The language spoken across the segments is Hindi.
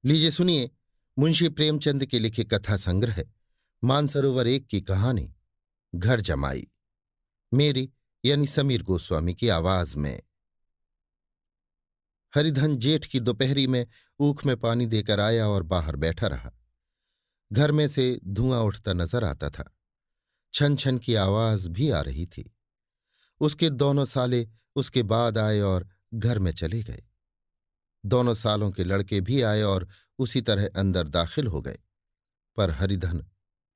लीजिए सुनिए। मुंशी प्रेमचंद के लिखे कथा संग्रह मानसरोवर एक की कहानी घर जमाई, मेरी यानी समीर गोस्वामी की आवाज में। हरिधन जेठ की दोपहरी में ऊख में पानी देकर आया और बाहर बैठा रहा। घर में से धुआं उठता नजर आता था। छन छन की आवाज भी आ रही थी। उसके दोनों साले उसके बाद आए और घर में चले गए। दोनों सालों के लड़के भी आए और उसी तरह अंदर दाखिल हो गए, पर हरिधन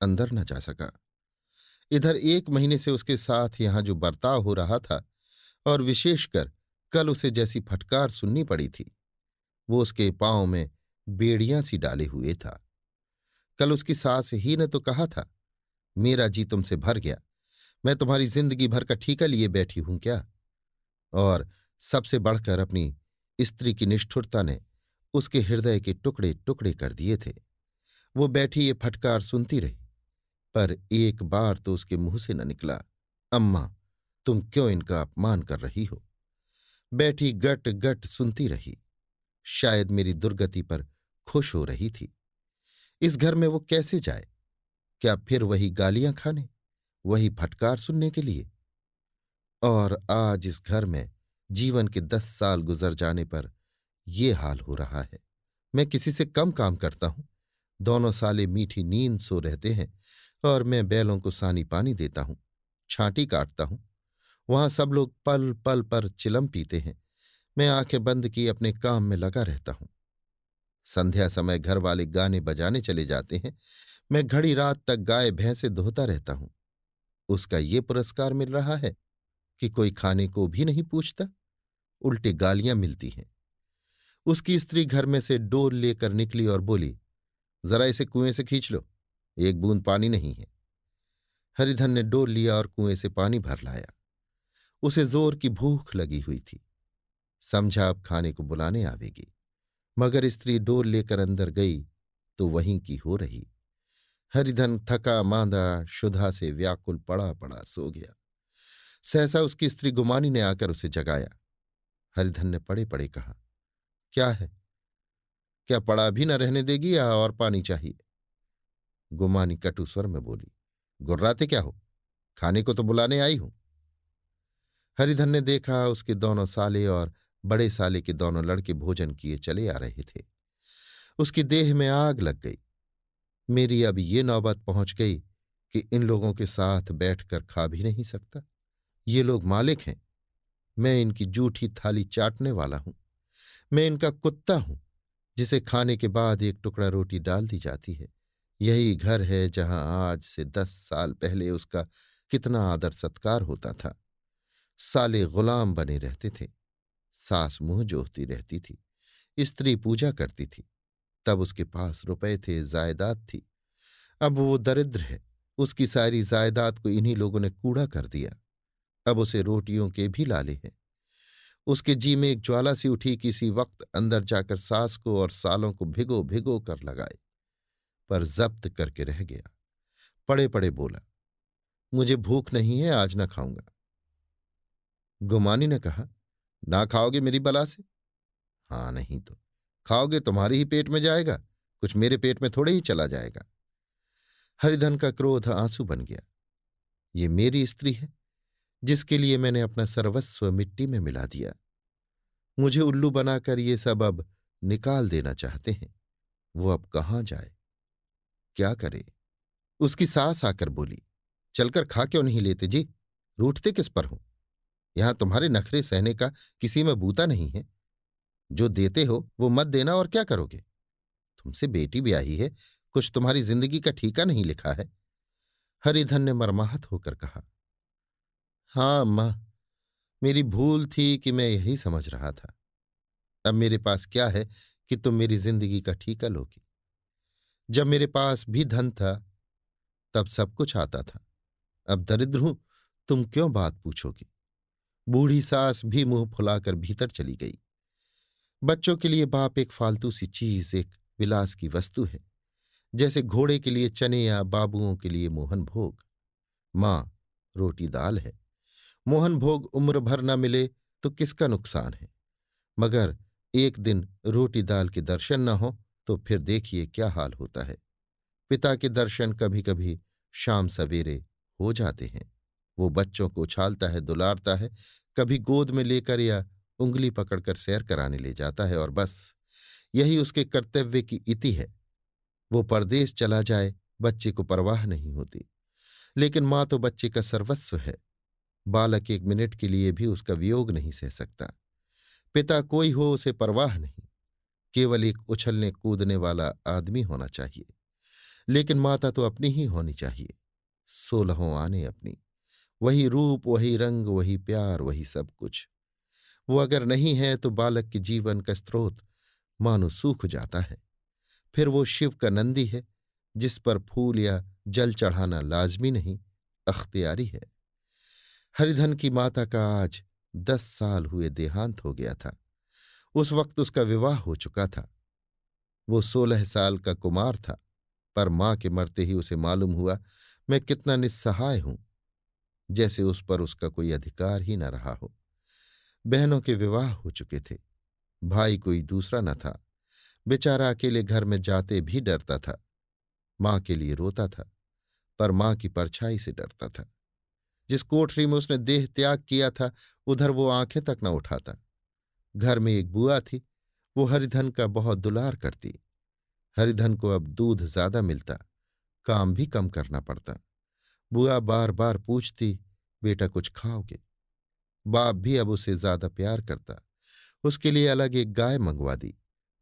अंदर न जा सका। इधर 1 महीने से उसके साथ यहां जो बर्ताव हो रहा था, और विशेषकर कल उसे जैसी फटकार सुननी पड़ी थी, वो उसके पांव में बेड़ियां सी डाले हुए था। कल उसकी सास ही ने तो कहा था, मेरा जी तुमसे भर गया, मैं तुम्हारी जिंदगी भर का ठीका लिए बैठी हूं क्या। और सबसे बढ़कर अपनी स्त्री की निष्ठुरता ने उसके हृदय के टुकड़े टुकड़े कर दिए थे। वो बैठी ये फटकार सुनती रही, पर एक बार तो उसके मुंह से न निकला, अम्मा तुम क्यों इनका अपमान कर रही हो। बैठी गट गट सुनती रही। शायद मेरी दुर्गति पर खुश हो रही थी। इस घर में वो कैसे जाए? क्या फिर वही गालियां खाने, वही फटकार सुनने के लिए? और आज इस घर में जीवन के 10 साल गुजर जाने पर ये हाल हो रहा है। मैं किसी से कम काम करता हूं। दोनों साले मीठी नींद सो रहते हैं और मैं बैलों को सानी पानी देता हूं, छांटी काटता हूं। वहां सब लोग पल पल पर चिलम पीते हैं। मैं आंखें बंद किए अपने काम में लगा रहता हूं। संध्या समय घर वाले गाने बजाने चले जाते हैं। मैं घड़ी रात तक गाय भैंसे धोता रहता हूं। उसका ये पुरस्कार मिल रहा है कि कोई खाने को भी नहीं पूछता, उल्टे गालियां मिलती हैं। उसकी स्त्री घर में से डोल लेकर निकली और बोली, जरा इसे कुएं से खींच लो, एक बूंद पानी नहीं है। हरिधन ने डोल लिया और कुएं से पानी भर लाया। उसे जोर की भूख लगी हुई थी। समझा अब खाने को बुलाने आवेगी, मगर स्त्री डोल लेकर अंदर गई तो वहीं की हो रही। हरिधन थका मांदा क्षुधा से व्याकुल पड़ा पड़ा सो गया। सहसा उसकी स्त्री गुमानी ने आकर उसे जगाया। हरिधन ने पड़े पड़े कहा, क्या है? क्या पड़ा भी न रहने देगी या और पानी चाहिए? गुमानी कटु स्वर में बोली, गुर्राते क्या हो, खाने को तो बुलाने आई हूं। हरिधन ने देखा उसके दोनों साले और बड़े साले के दोनों लड़के भोजन किए चले आ रहे थे। उसकी देह में आग लग गई। मेरी अब ये नौबत पहुंच गई कि इन लोगों के साथ बैठकर खा भी नहीं सकता। ये लोग मालिक हैं, मैं इनकी जूठी थाली चाटने वाला हूं। मैं इनका कुत्ता हूं, जिसे खाने के बाद एक टुकड़ा रोटी डाल दी जाती है। यही घर है जहां आज से 10 साल पहले उसका कितना आदर सत्कार होता था। साले गुलाम बने रहते थे। सास मुंह जोहती रहती थी। स्त्री पूजा करती थी। तब उसके पास रुपए थे, जायदाद थी। अब वो दरिद्र है। उसकी सारी जायदाद को इन्हीं लोगों ने कूड़ा कर दिया। अब उसे रोटियों के भी लाले हैं। उसके जी में एक ज्वाला सी उठी, किसी वक्त अंदर जाकर सास को और सालों को भिगो भिगो कर लगाए, पर जब्त करके रह गया। पड़े पड़े बोला, मुझे भूख नहीं है, आज ना खाऊंगा। गुमानी ने कहा, ना खाओगे मेरी बला से? हाँ नहीं तो खाओगे तुम्हारे ही पेट में जाएगा, कुछ मेरे पेट में थोड़े ही चला जाएगा। हरिधन का क्रोध आंसू बन गया। ये मेरी स्त्री है, जिसके लिए मैंने अपना सर्वस्व मिट्टी में मिला दिया। मुझे उल्लू बनाकर ये सब अब निकाल देना चाहते हैं। वो अब कहाँ जाए, क्या करे? उसकी सास आकर बोली, चलकर खा क्यों नहीं लेते जी, रूठते किस पर हो? यहां तुम्हारे नखरे सहने का किसी में बूता नहीं है। जो देते हो वो मत देना, और क्या करोगे? तुमसे बेटी ब्याही है, कुछ तुम्हारी जिंदगी का ठीका नहीं लिखा है। हरिधन ने मर्माहत होकर कहा, हाँ अम्मा, मेरी भूल थी कि मैं यही समझ रहा था। अब मेरे पास क्या है कि तुम मेरी जिंदगी का ठीका लोगी? जब मेरे पास भी धन था तब सब कुछ आता था। अब दरिद्र हूं, तुम क्यों बात पूछोगे? बूढ़ी सास भी मुंह फुलाकर भीतर चली गई। बच्चों के लिए बाप एक फालतू सी चीज, एक विलास की वस्तु है, जैसे घोड़े के लिए चने या बाबुओं के लिए मोहन भोग। मां रोटी दाल है। मोहन भोग उम्र भर न मिले तो किसका नुकसान है, मगर एक दिन रोटी दाल के दर्शन न हो तो फिर देखिए क्या हाल होता है। पिता के दर्शन कभी कभी शाम सवेरे हो जाते हैं। वो बच्चों को उछालता है, दुलारता है, कभी गोद में लेकर या उंगली पकड़कर सैर कराने ले जाता है, और बस यही उसके कर्तव्य की इति है। वो परदेश चला जाए, बच्चे को परवाह नहीं होती, लेकिन माँ तो बच्चे का सर्वस्व है। बालक एक मिनट के लिए भी उसका वियोग नहीं सह सकता। पिता कोई हो उसे परवाह नहीं, केवल एक उछलने कूदने वाला आदमी होना चाहिए। लेकिन माता तो अपनी ही होनी चाहिए, 16 आने अपनी। वही रूप, वही रंग, वही प्यार, वही सब कुछ। वो अगर नहीं है तो बालक के जीवन का स्रोत मानो सूख जाता है। फिर वो शिव का नंदी है, जिस पर फूल या जल चढ़ाना लाजमी नहीं, अख्तियारी है। हरिधन की माता का आज 10 साल हुए देहांत हो गया था। उस वक्त उसका विवाह हो चुका था। वो 16 साल का कुमार था, पर मां के मरते ही उसे मालूम हुआ मैं कितना निस्सहाय हूं, जैसे उस पर उसका कोई अधिकार ही न रहा हो। बहनों के विवाह हो चुके थे, भाई कोई दूसरा न था। बेचारा अकेले घर में जाते भी डरता था। मां के लिए रोता था, पर मां की परछाई से डरता था। जिस कोठरी में उसने देह त्याग किया था, उधर वो आंखें तक न उठाता। घर में एक बुआ थी, वो हरिधन का बहुत दुलार करती। हरिधन को अब दूध ज्यादा मिलता, काम भी कम करना पड़ता। बुआ बार बार पूछती, बेटा कुछ खाओगे? बाप भी अब उसे ज्यादा प्यार करता, उसके लिए अलग एक गाय मंगवा दी।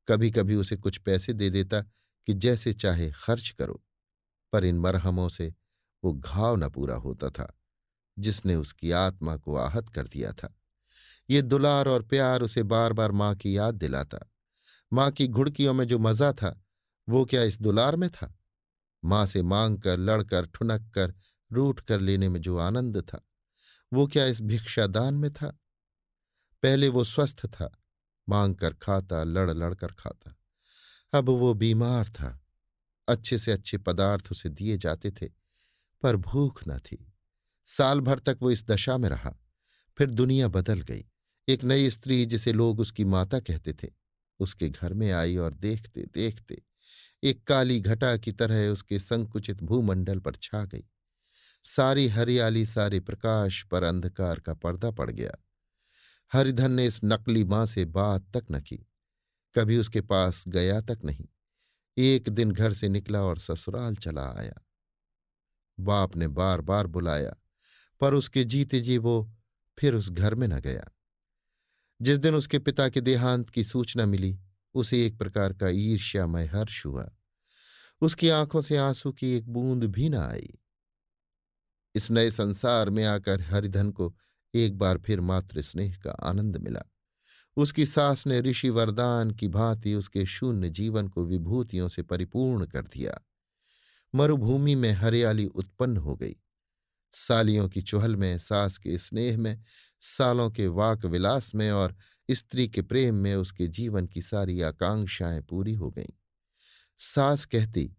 कभी कभी उसे कुछ पैसे दे देता कि जैसे चाहे खर्च करो, पर इन मरहमों से वो घाव न पूरा होता था जिसने उसकी आत्मा को आहत कर दिया था। ये दुलार और प्यार उसे बार बार मां की याद दिलाता। मां की घुड़कियों में जो मजा था, वो क्या इस दुलार में था? मां से मांग कर, लड़कर, ठुनक कर, रूठ कर लेने में जो आनंद था, वो क्या इस भिक्षादान में था? पहले वो स्वस्थ था, मांग कर खाता, लड़ लड़ कर खाता। अब वो बीमार था। अच्छे से अच्छे पदार्थ उसे दिए जाते थे, पर भूख न थी। साल भर तक वो इस दशा में रहा। फिर दुनिया बदल गई। एक नई स्त्री, जिसे लोग उसकी माता कहते थे, उसके घर में आई और देखते देखते एक काली घटा की तरह उसके संकुचित भूमंडल पर छा गई। सारी हरियाली, सारे प्रकाश पर अंधकार का पर्दा पड़ गया। हरिधन ने इस नकली मां से बात तक न की, कभी उसके पास गया तक नहीं। एक दिन घर से निकला और ससुराल चला आया। बाप ने बार बार बुलाया, पर उसके जीते जी वो फिर उस घर में न गया। जिस दिन उसके पिता के देहांत की सूचना मिली, उसे एक प्रकार का ईर्ष्यामय हर्ष हुआ। उसकी आंखों से आंसू की एक बूंद भी न आई। इस नए संसार में आकर हरिधन को एक बार फिर मातृ स्नेह का आनंद मिला। उसकी सास ने ऋषि वरदान की भांति उसके शून्य जीवन को विभूतियों से परिपूर्ण कर दिया। मरुभूमि में हरियाली उत्पन्न हो गई। सालियों की चुहल में, सास के स्नेह में, सालों के वाक विलास में और स्त्री के प्रेम में उसके जीवन की सारी आकांक्षाएं पूरी हो गईं। सास कहती,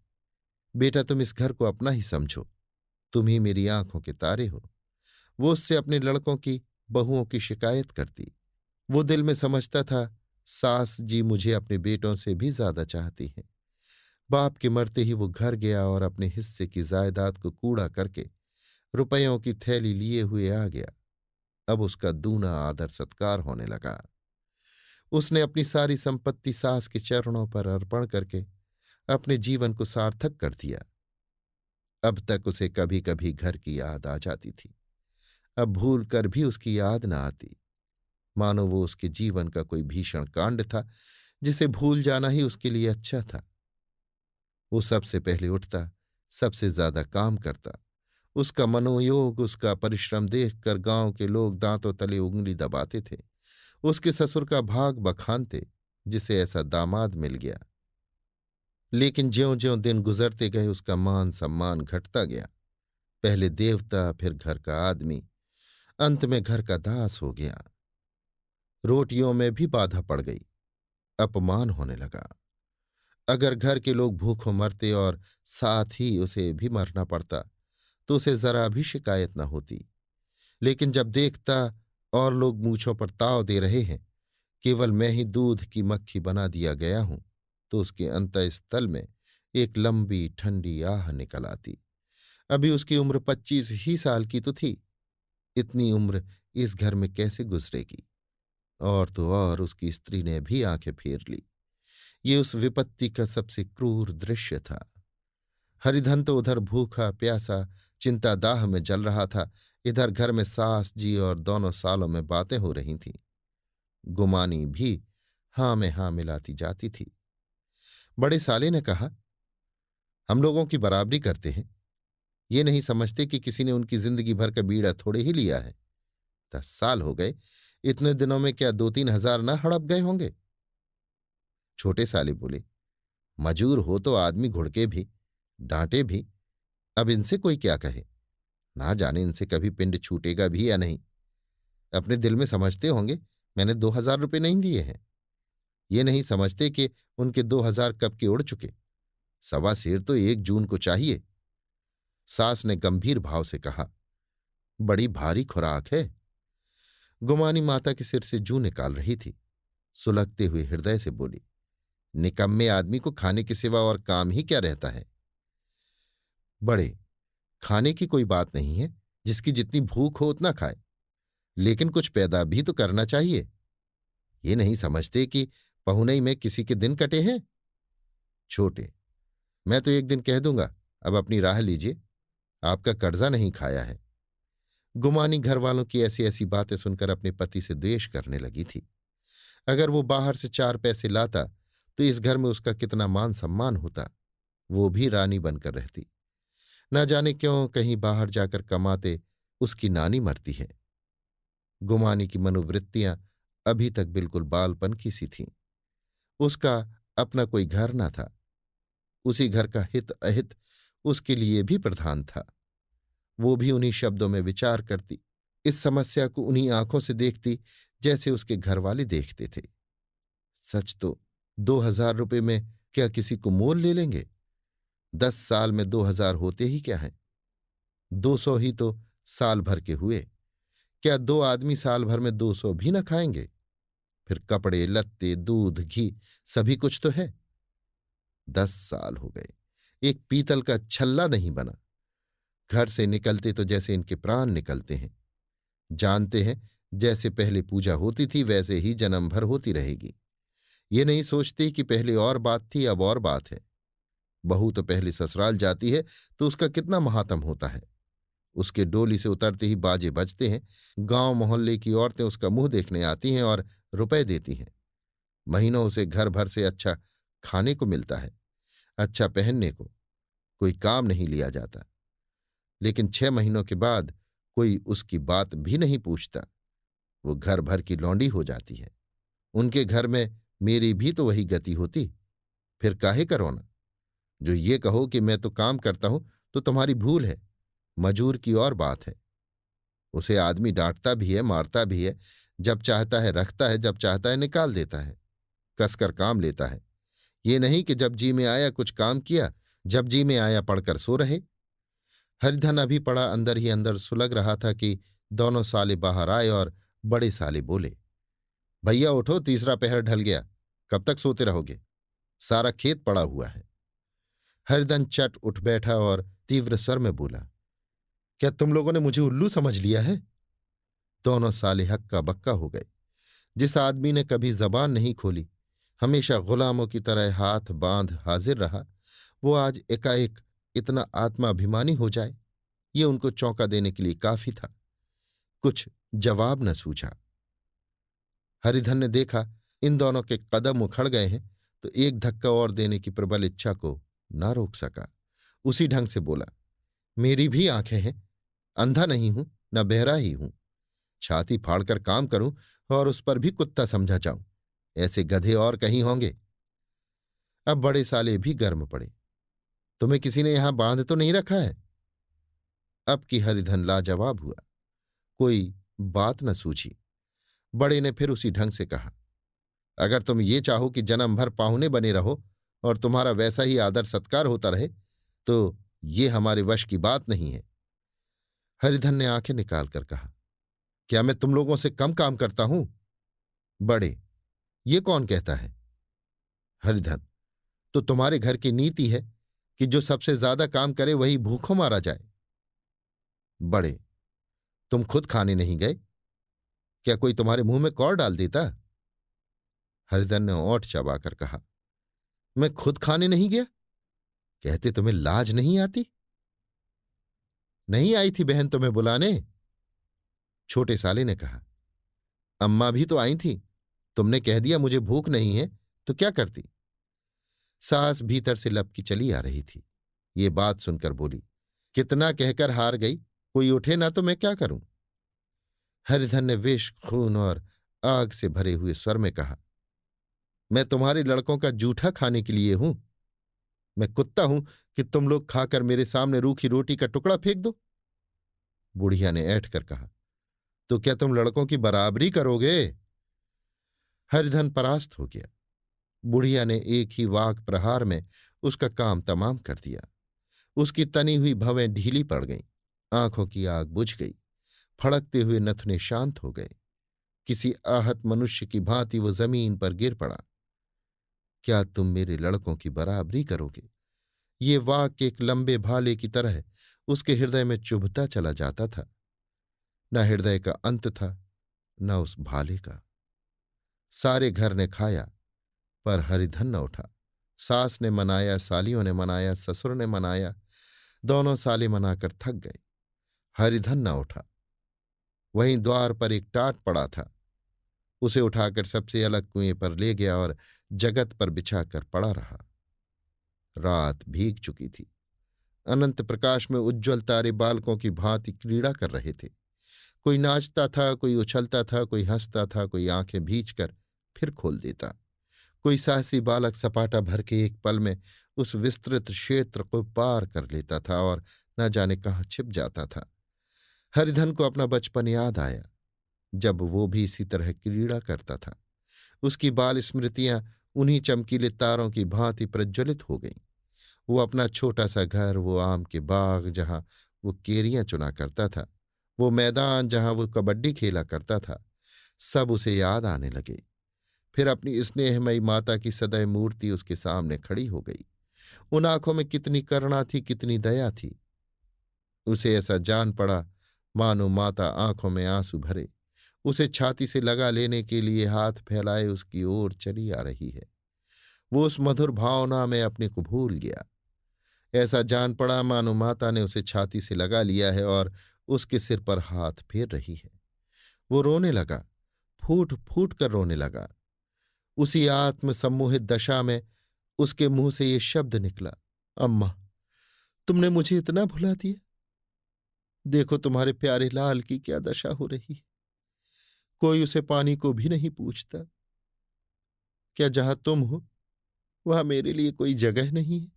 बेटा तुम इस घर को अपना ही समझो, तुम ही मेरी आंखों के तारे हो। वो उससे अपने लड़कों की, बहुओं की शिकायत करती। वो दिल में समझता था, सास जी मुझे अपने बेटों से भी ज्यादा चाहती हैं। बाप के मरते ही वो घर गया और अपने हिस्से की जायदाद को कूड़ा करके रुपयों की थैली लिए हुए आ गया। अब उसका दूना आदर सत्कार होने लगा। उसने अपनी सारी संपत्ति सास के चरणों पर अर्पण करके अपने जीवन को सार्थक कर दिया। अब तक उसे कभी कभी घर की याद आ जाती थी, अब भूल कर भी उसकी याद न आती, मानो वो उसके जीवन का कोई भीषण कांड था जिसे भूल जाना ही उसके लिए अच्छा था। वो सबसे पहले उठता, सबसे ज्यादा काम करता। उसका मनोयोग, उसका परिश्रम देखकर गांव के लोग दांतों तले उंगली दबाते थे। उसके ससुर का भाग बखानते, जिसे ऐसा दामाद मिल गया। लेकिन ज्यों ज्यों दिन गुजरते गए उसका मान सम्मान घटता गया। पहले देवता, फिर घर का आदमी, अंत में घर का दास हो गया। रोटियों में भी बाधा पड़ गई, अपमान होने लगा। अगर घर के लोग भूखों मरते और साथ ही उसे भी मरना पड़ता तो उसे जरा भी शिकायत न होती। लेकिन जब देखता और लोग मूंछों पर ताव दे रहे हैं, केवल मैं ही दूध की मक्खी बना दिया गया हूं, तो उसके अंतःस्थल में एक लंबी ठंडी आह निकल आती। अभी उसकी उम्र 25 ही साल की तो थी। इतनी उम्र इस घर में कैसे गुजरेगी? और तो और उसकी स्त्री ने भी आंखें फेर ली। ये उस विपत्ति का सबसे क्रूर दृश्य था। हरिधन तो उधर भूखा प्यासा चिंता दाह में जल रहा था, इधर घर में सास जी और दोनों सालों में बातें हो रही थीं। गुमानी भी हां में हां मिलाती जाती थी। बड़े साले ने कहा, हम लोगों की बराबरी करते हैं, ये नहीं समझते कि किसी ने उनकी जिंदगी भर का बीड़ा थोड़े ही लिया है। 10 साल हो गए, इतने दिनों में क्या 2-3 हजार ना हड़प गए होंगे? छोटे साले बोले, मजूर हो तो आदमी घुड़के भी, डांटे भी। अब इनसे कोई क्या कहे? ना जाने इनसे कभी पिंड छूटेगा भी या नहीं। अपने दिल में समझते होंगे मैंने 2,000 रुपये नहीं दिए हैं। ये नहीं समझते कि उनके 2,000 कब के उड़ चुके। सवा सेर तो 1 जून को चाहिए। सास ने गंभीर भाव से कहा, बड़ी भारी खुराक है। गुमानी माता के सिर से जूं निकाल रही थी। सुलगते हुए हृदय से बोली, निकम्मे आदमी को खाने के सिवा और काम ही क्या रहता है? बड़े, खाने की कोई बात नहीं है, जिसकी जितनी भूख हो उतना खाए, लेकिन कुछ पैदा भी तो करना चाहिए। ये नहीं समझते कि पहुनई में किसी के दिन कटे हैं? छोटे, मैं तो एक दिन कह दूंगा, अब अपनी राह लीजिए, आपका कर्जा नहीं खाया है। गुमानी घर वालों की ऐसी ऐसी बातें सुनकर अपने पति से द्वेष करने लगी थी। अगर वो बाहर से 4 पैसे लाता तो इस घर में उसका कितना मान सम्मान होता। वो भी रानी बनकर रहती। न जाने क्यों कहीं बाहर जाकर कमाते उसकी नानी मरती है। गुमानी की मनोवृत्तियां अभी तक बिल्कुल बालपन की सी थीं। उसका अपना कोई घर न था। उसी घर का हित अहित उसके लिए भी प्रधान था। वो भी उन्हीं शब्दों में विचार करती, इस समस्या को उन्हीं आंखों से देखती जैसे उसके घर वाले देखते थे। सच तो 2,000 रुपये में क्या किसी को मोल ले लेंगे? 10 साल में 2,000 होते ही क्या हैं? 200 ही तो साल भर के हुए। क्या 2 आदमी साल भर में 200 भी न खाएंगे? फिर कपड़े लत्ते दूध घी सभी कुछ तो है। 10 साल हो गए, एक पीतल का छल्ला नहीं बना। घर से निकलते तो जैसे इनके प्राण निकलते हैं। जानते हैं जैसे पहले पूजा होती थी वैसे ही जन्म भर होती रहेगी। ये नहीं सोचते कि पहले और बात थी, अब और बात है। बहू तो पहले ससुराल जाती है तो उसका कितना महात्म होता है। उसके डोली से उतरते ही बाजे बजते हैं। गांव मोहल्ले की औरतें उसका मुंह देखने आती हैं और रुपए देती हैं। महीनों उसे घर भर से अच्छा खाने को मिलता है, अच्छा पहनने को। कोई काम नहीं लिया जाता। लेकिन 6 महीनों के बाद कोई उसकी बात भी नहीं पूछता। वो घर भर की लौंडी हो जाती है। उनके घर में मेरी भी तो वही गति होती। फिर काहे करो ना? जो ये कहो कि मैं तो काम करता हूं तो तुम्हारी भूल है। मजूर की और बात है। उसे आदमी डांटता भी है, मारता भी है। जब चाहता है रखता है, जब चाहता है निकाल देता है। कसकर काम लेता है। ये नहीं कि जब जी में आया कुछ काम किया, जब जी में आया पढ़कर सो रहे। हरिधन अभी पड़ा अंदर ही अंदर सुलग रहा था कि दोनों साले बाहर आए और बड़े साले बोले, भैया उठो, तीसरा पहर ढल गया। कब तक सोते रहोगे? सारा खेत पड़ा हुआ है। हरिधन चट उठ बैठा और तीव्र स्वर में बोला, क्या तुम लोगों ने मुझे उल्लू समझ लिया है? दोनों साले हक्का बक्का हो गए। जिस आदमी ने कभी जबान नहीं खोली, हमेशा गुलामों की तरह हाथ बांध हाजिर रहा, वो आज एकाएक इतना आत्माभिमानी हो जाए, ये उनको चौंका देने के लिए काफी था। कुछ जवाब न सूझा। हरिधन ने देखा इन दोनों के कदम उखड़ गए हैं तो एक धक्का और देने की प्रबल इच्छा को ना रोक सका। उसी ढंग से बोला, मेरी भी आंखें हैं, अंधा नहीं हूं न बहरा ही हूं। छाती फाड़कर काम करूं और उस पर भी कुत्ता समझा जाऊं, ऐसे गधे और कहीं होंगे। अब बड़े साले भी गर्म पड़े, तुम्हें किसी ने यहां बांध तो नहीं रखा है? अब की हरिधन लाजवाब हुआ। कोई बात न सूझी। बड़े ने फिर उसी ढंग से कहा, अगर तुम ये चाहो कि जन्म भर पाहुने बने रहो और तुम्हारा वैसा ही आदर सत्कार होता रहे तो ये हमारे वश की बात नहीं है। हरिधन ने आंखें निकालकर कहा, क्या मैं तुम लोगों से कम काम करता हूं? बड़े, ये कौन कहता है? हरिधन, तो तुम्हारे घर की नीति है कि जो सबसे ज्यादा काम करे वही भूखों मारा जाए। बड़े, तुम खुद खाने नहीं गए? क्या कोई तुम्हारे मुंह में कौर डाल देता? हरिधन ने ओंठ चबाकर कहा। मैं खुद खाने नहीं गया? कहते तुम्हें लाज नहीं आती? नहीं आई थी बहन तुम्हें बुलाने? छोटे साले ने कहा। अम्मा भी तो आई थी, तुमने कह दिया मुझे भूख नहीं है, तो क्या करती? सास भीतर से लपकी चली आ रही थी। ये बात सुनकर बोली, कितना कहकर हार गई, कोई उठे ना तो मैं क्या करूं? हरिधन ने विष, खून और आग से भरे हुए स्वर में कहा, मैं तुम्हारे लड़कों का जूठा खाने के लिए हूं? मैं कुत्ता हूं कि तुम लोग खाकर मेरे सामने रूखी रोटी का टुकड़ा फेंक दो? बुढ़िया ने ऐंठ कर कहा, तो क्या तुम लड़कों की बराबरी करोगे? हरिधन परास्त हो गया। बुढ़िया ने एक ही वाक प्रहार में उसका काम तमाम कर दिया। उसकी तनी हुई भवें ढीली पड़ गईं, आंखों की आग बुझ गई, फड़कते हुए नथने शांत हो गए। किसी आहत मनुष्य की भांति वो जमीन पर गिर पड़ा। क्या तुम मेरे लड़कों की बराबरी करोगे? ये वाक्य एक लंबे भाले की तरह उसके हृदय में चुभता चला जाता था। न हृदय का अंत था, न उस भाले का। सारे घर ने खाया, पर हरिधन न उठा। सास ने मनाया, सालियों ने मनाया, ससुर ने मनाया, दोनों साले मनाकर थक गए। हरिधन न उठा। वहीं द्वार पर एक टाट पड़ा था, उसे उठाकर सबसे अलग कुएं पर ले गया और जगत पर बिछाकर पड़ा रहा। रात भीग चुकी थी। अनंत प्रकाश में उज्ज्वल तारे बालकों की भांति क्रीड़ा कर रहे थे। कोई नाचता था, कोई उछलता था, कोई हंसता था, कोई आंखें भींचकर फिर खोल देता। कोई साहसी बालक सपाटा भर के एक पल में उस विस्तृत क्षेत्र को पार कर लेता था और न जाने कहाँ छिप जाता था। हरिधन को अपना बचपन याद आया, जब वो भी इसी तरह क्रीड़ा करता था। उसकी बाल स्मृतियां उन्हीं चमकीले तारों की भांति प्रज्वलित हो गईं। वो अपना छोटा सा घर, वो आम के बाग जहां वो केरियां चुना करता था, वो मैदान जहां वो कबड्डी खेला करता था, सब उसे याद आने लगे। फिर अपनी स्नेहमयी माता की सदैव मूर्ति उसके सामने खड़ी हो गई। उन आंखों में कितनी करुणा थी, कितनी दया थी। उसे ऐसा जान पड़ा मानो माता आंखों में आंसू भरे उसे छाती से लगा लेने के लिए हाथ फैलाए उसकी ओर चली आ रही है। वो उस मधुर भावना में अपने को भूल गया। ऐसा जान पड़ा मानो माता ने उसे छाती से लगा लिया है और उसके सिर पर हाथ फेर रही है। वो रोने लगा, फूट फूट कर रोने लगा। उसी आत्म सम्मोहित दशा में उसके मुंह से ये शब्द निकला, अम्मा, तुमने मुझे इतना भुला दिया। देखो तुम्हारे प्यारे लाल की क्या दशा हो रही है। कोई उसे पानी को भी नहीं पूछता। क्या जहां तुम हो वहां मेरे लिए कोई जगह नहीं है?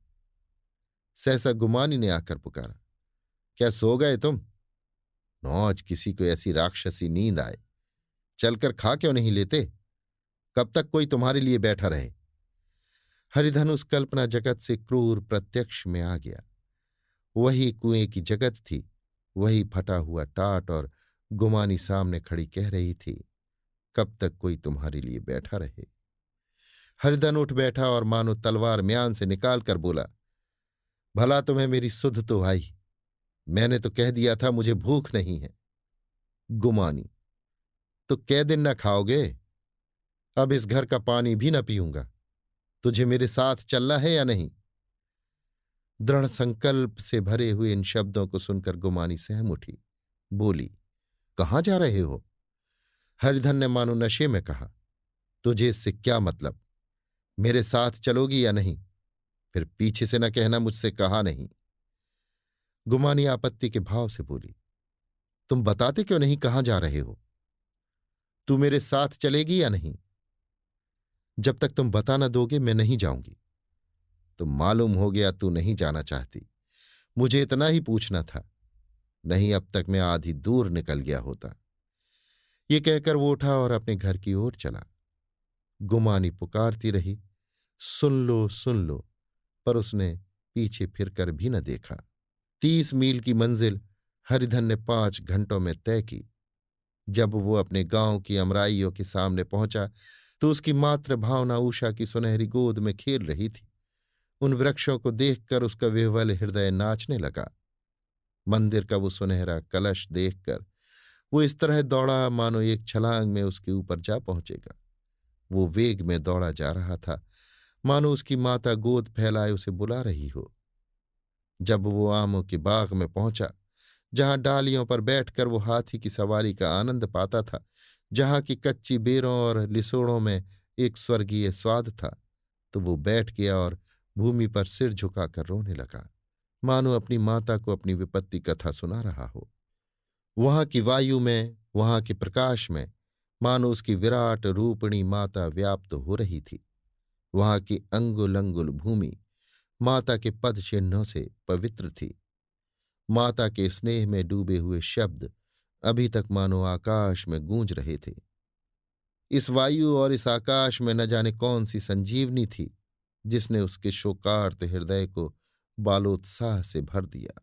सहसा गुमानी ने आकर पुकारा, क्या सो गए तुम? नौज किसी को ऐसी राक्षसी नींद आए। चलकर खा क्यों नहीं लेते? कब तक कोई तुम्हारे लिए बैठा रहे? हरिधन उस कल्पना जगत से क्रूर प्रत्यक्ष में आ गया। वही कुएं की जगत थी, वही फटा हुआ टाट, और गुमानी सामने खड़ी कह रही थी, कब तक कोई तुम्हारे लिए बैठा रहे? हरिधन उठ बैठा और मानो तलवार म्यान से निकालकर बोला, भला तुम्हें मेरी सुध तो आई। मैंने तो कह दिया था मुझे भूख नहीं है। गुमानी, तो कै दिन न खाओगे? अब इस घर का पानी भी न पीऊंगा। तुझे मेरे साथ चलना है या नहीं? दृढ़ संकल्प से भरे हुए इन शब्दों को सुनकर गुमानी सहम उठी। बोली, कहाँ जा रहे हो? हरिधन ने मानो नशे में कहा, तुझे इससे क्या मतलब? मेरे साथ चलोगी या नहीं? फिर पीछे से न कहना मुझसे कहा नहीं। गुमानी आपत्ति के भाव से बोली, तुम बताते क्यों नहीं कहाँ जा रहे हो? तू मेरे साथ चलेगी या नहीं? जब तक तुम बता न दोगे मैं नहीं जाऊंगी। तो मालूम हो गया तू नहीं जाना चाहती। मुझे इतना ही पूछना था, नहीं अब तक मैं आधी दूर निकल गया होता। ये कहकर वो उठा और अपने घर की ओर चला। गुमानी पुकारती रही, सुन लो, पर उसने पीछे फिरकर भी न देखा। 30 मील की मंजिल हरिधन ने 5 घंटों में तय की। जब वो अपने गांव की अमराइयों के सामने पहुंचा तो उसकी मातृ भावना उषा की सुनहरी गोद में खेल रही थी। उन वृक्षों को देखकर उसका विह्वल हृदय नाचने लगा। मंदिर का वो सुनहरा कलश देखकर वो इस तरह दौड़ा मानो एक छलांग में उसके ऊपर जा पहुंचेगा। वो वेग में दौड़ा जा रहा था, मानो उसकी माता गोद फैलाए उसे बुला रही हो। जब वो आमों के बाग में पहुंचा, जहां डालियों पर बैठकर वो हाथी की सवारी का आनंद पाता था, जहां की कच्ची बेरों और लिसोड़ों में एक स्वर्गीय स्वाद था, तो वो बैठ गया और भूमि पर सिर झुकाकर रोने लगा, मानो अपनी माता को अपनी विपत्ति कथा सुना रहा हो। वहां की वायु में, वहां के प्रकाश में मानो उसकी विराट रूपिणी माता व्याप्त हो रही थी। वहां की अंगुल अंगुल भूमि माता के पद चिन्हों से पवित्र थी। माता के स्नेह में डूबे हुए शब्द अभी तक मानो आकाश में गूंज रहे थे। इस वायु और इस आकाश में न जाने कौन सी संजीवनी थी, जिसने उसके शोकार्त हृदय को बालोत्साह से भर दिया।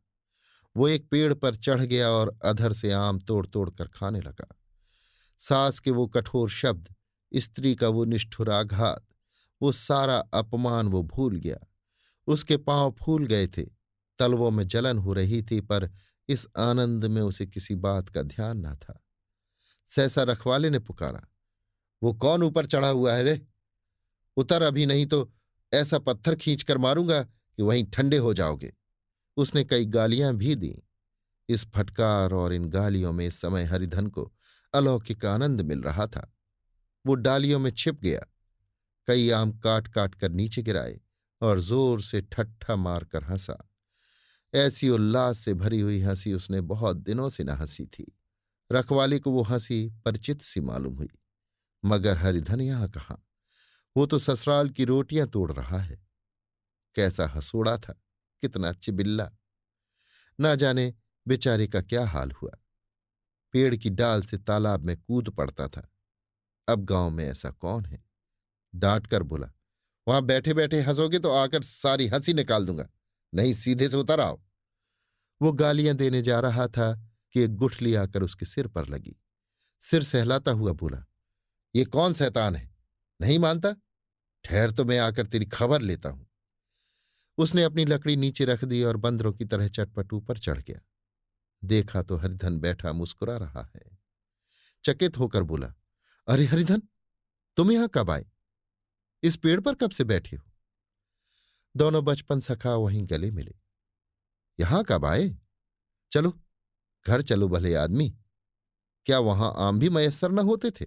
वो एक पेड़ पर चढ़ गया और अधर से आम तोड़ तोड़ कर खाने लगा। सास के वो कठोर शब्द, स्त्री का वो निष्ठुर आघात, वो सारा अपमान वो भूल गया। उसके पांव फूल गए थे, तलवों में जलन हो रही थी, पर इस आनंद में उसे किसी बात का ध्यान न था। सहसा रखवाले ने पुकारा, वो कौन ऊपर चढ़ा हुआ है रे? उतर अभी, नहीं तो ऐसा पत्थर खींच कर मारूंगा कि वहीं ठंडे हो जाओगे। उसने कई गालियां भी दी। इस फटकार और इन गालियों में इस समय हरिधन को अलौकिक आनंद मिल रहा था। वो डालियों में छिप गया, कई आम काट काट कर नीचे गिराए और जोर से ठट्ठा मारकर हंसा। ऐसी उल्लास से भरी हुई हंसी उसने बहुत दिनों से न हंसी थी। रखवाली को वो हंसी परिचित सी मालूम हुई, मगर हरिधन यहां कहाँ? वो तो ससुराल की रोटियां तोड़ रहा है। कैसा हंसोड़ा था, कितना चिबिल्ला! ना जाने बेचारे का क्या हाल हुआ। पेड़ की डाल से तालाब में कूद पड़ता था। अब गांव में ऐसा कौन है? डांट कर बोला, वहां बैठे बैठे हंसोगे तो आकर सारी हंसी निकाल दूंगा, नहीं सीधे से उतर आओ। वो गालियां देने जा रहा था कि एक गुठली आकर उसके सिर पर लगी। सिर सहलाता हुआ बोला, ये कौन शैतान है? नहीं मानता? ठहर तो मैं आकर तेरी खबर लेता हूं। उसने अपनी लकड़ी नीचे रख दी और बंदरों की तरह चटपट ऊपर चढ़ गया। देखा तो हरिधन बैठा मुस्कुरा रहा है। चकित होकर बोला, अरे हरिधन, तुम यहां कब आए? इस पेड़ पर कब से बैठे हो? दोनों बचपन सखा वहीं गले मिले। यहां कब आए? चलो घर चलो भले आदमी, क्या वहां आम भी मयस्सर न होते थे?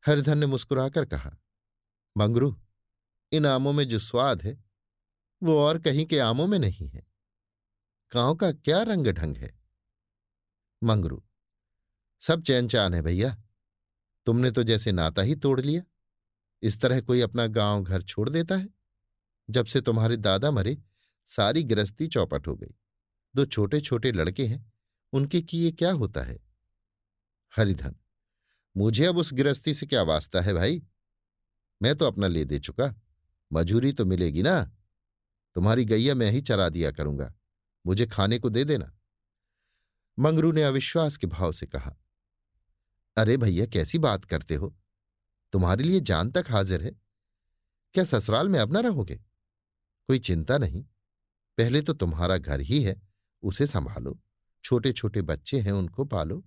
हरिधन ने मुस्कुराकर कहा, मंगरू, इन आमों में जो स्वाद है वो और कहीं के आमों में नहीं है। गांव का क्या रंग ढंग है। मंगरू, सब चैन चान है भैया। तुमने तो जैसे नाता ही तोड़ लिया। इस तरह कोई अपना गांव घर छोड़ देता है? जब से तुम्हारे दादा मरे, सारी गृहस्थी चौपट हो गई। दो छोटे छोटे लड़के हैं, उनके किए क्या होता है? हरिधन, मुझे अब उस गृहस्थी से क्या वास्ता है भाई? मैं तो अपना ले दे चुका। मजूरी तो मिलेगी ना। तुम्हारी गैया मैं ही चरा दिया करूंगा, मुझे खाने को दे देना। मंगरू ने अविश्वास के भाव से कहा, अरे भैया कैसी बात करते हो? तुम्हारे लिए जान तक हाजिर है। क्या ससुराल में अब न रहोगे? कोई चिंता नहीं, पहले तो तुम्हारा घर ही है, उसे संभालो। छोटे छोटे बच्चे हैं, उनको पालो।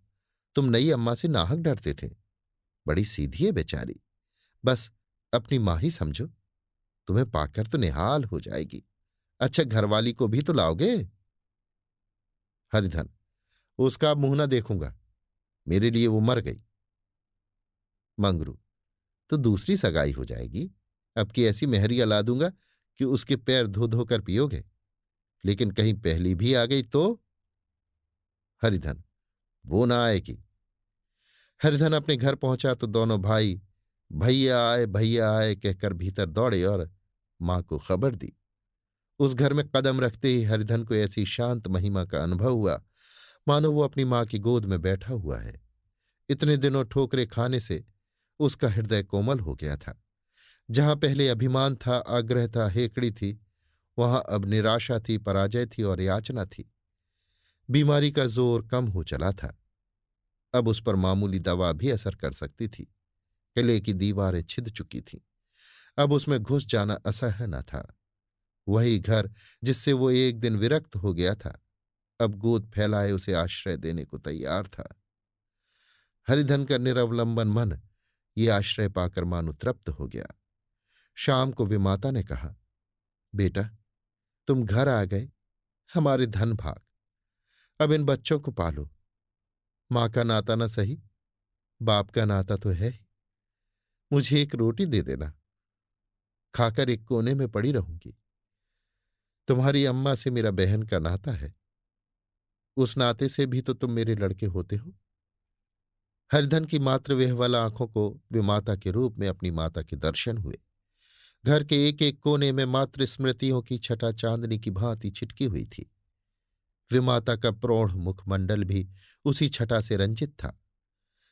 तुम नई अम्मा से नाहक डरते थे, बड़ी सीधी है बेचारी। बस अपनी मां ही समझो, तुम्हें पाकर तो निहाल हो जाएगी। अच्छा, घरवाली को भी तो लाओगे? हरिधन, उसका मुंह न देखूंगा, मेरे लिए वो मर गई। मंगरू, तो दूसरी सगाई हो जाएगी। अब की ऐसी मेहरिया ला दूंगा कि उसके पैर धो धोकर पियोगे। लेकिन कहीं पहली भी आ गई तो? हरिधन, वो ना आएगी। हरिधन अपने घर पहुंचा तो दोनों भाई भैया आए कहकर भीतर दौड़े और मां को खबर दी। उस घर में कदम रखते ही हरिधन को ऐसी शांत महिमा का अनुभव हुआ, मानो वो अपनी मां की गोद में बैठा हुआ है। इतने दिनों ठोकरे खाने से उसका हृदय कोमल हो गया था। जहां पहले अभिमान था, आग्रह था, हेकड़ी थी, वहां अब निराशा थी, पराजय थी और याचना थी। बीमारी का जोर कम हो चला था। अब उस पर मामूली दवा भी असर कर सकती थी। किले की दीवारें छिद चुकी थीं। अब उसमें घुस जाना असह्य न था। वही घर जिससे वो एक दिन विरक्त हो गया था, अब गोद फैलाए उसे आश्रय देने को तैयार था। हरिधन का निरवलंबन मन ये आश्रय पाकर मानो तृप्त हो गया। शाम को विमाता ने कहा, बेटा, तुम घर आ गए, हमारे धन भाग। अब इन बच्चों को पालो। मां का नाता न सही, बाप का नाता तो है ही। मुझे एक रोटी दे देना, खाकर एक कोने में पड़ी रहूंगी। तुम्हारी अम्मा से मेरा बहन का नाता है, उस नाते से भी तो तुम मेरे लड़के होते हो। हरिधन की मातृ विह्वला आंखों को विमाता के रूप में अपनी माता के दर्शन हुए। घर के एक एक कोने में मातृ स्मृतियों की छटा चांदनी की भांति छिटकी हुई थी। विमाता का प्रौढ़ मुखमंडल भी उसी छटा से रंजित था।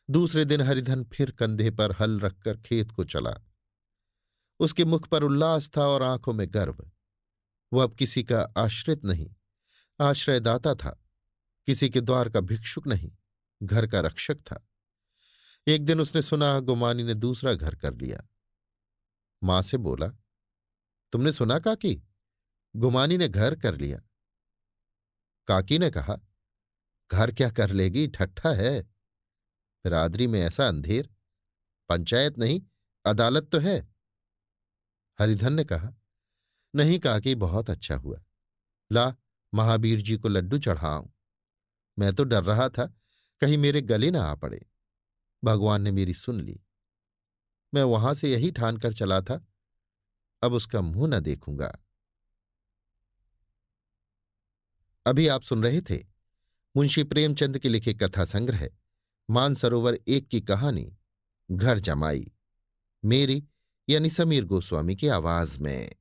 दूसरे दिन हरिधन फिर कंधे पर हल रखकर खेत को चला। उसके मुख पर उल्लास था और आंखों में गर्व। वह अब किसी का आश्रित नहीं, आश्रयदाता था। किसी के द्वार का भिक्षुक नहीं, घर का रक्षक था। एक दिन उसने सुना गुमानी ने दूसरा घर कर लिया। मां से बोला, तुमने सुना काकी, गुमानी ने घर कर लिया। काकी ने कहा, घर क्या कर लेगी, ठट्ठा है। बिरादरी में ऐसा अंधेर, पंचायत नहीं अदालत तो है। हरिधन ने कहा, नहीं काकी, बहुत अच्छा हुआ। ला, महावीर जी को लड्डू चढ़ाऊं। मैं तो डर रहा था कहीं मेरे गले ना आ पड़े। भगवान ने मेरी सुन ली। मैं वहां से यही ठान कर चला था, अब उसका मुंह न देखूंगा। अभी आप सुन रहे थे मुंशी प्रेमचंद के लिखे कथा संग्रह मानसरोवर एक की कहानी घर जमाई, मेरी यानी समीर गोस्वामी की आवाज में।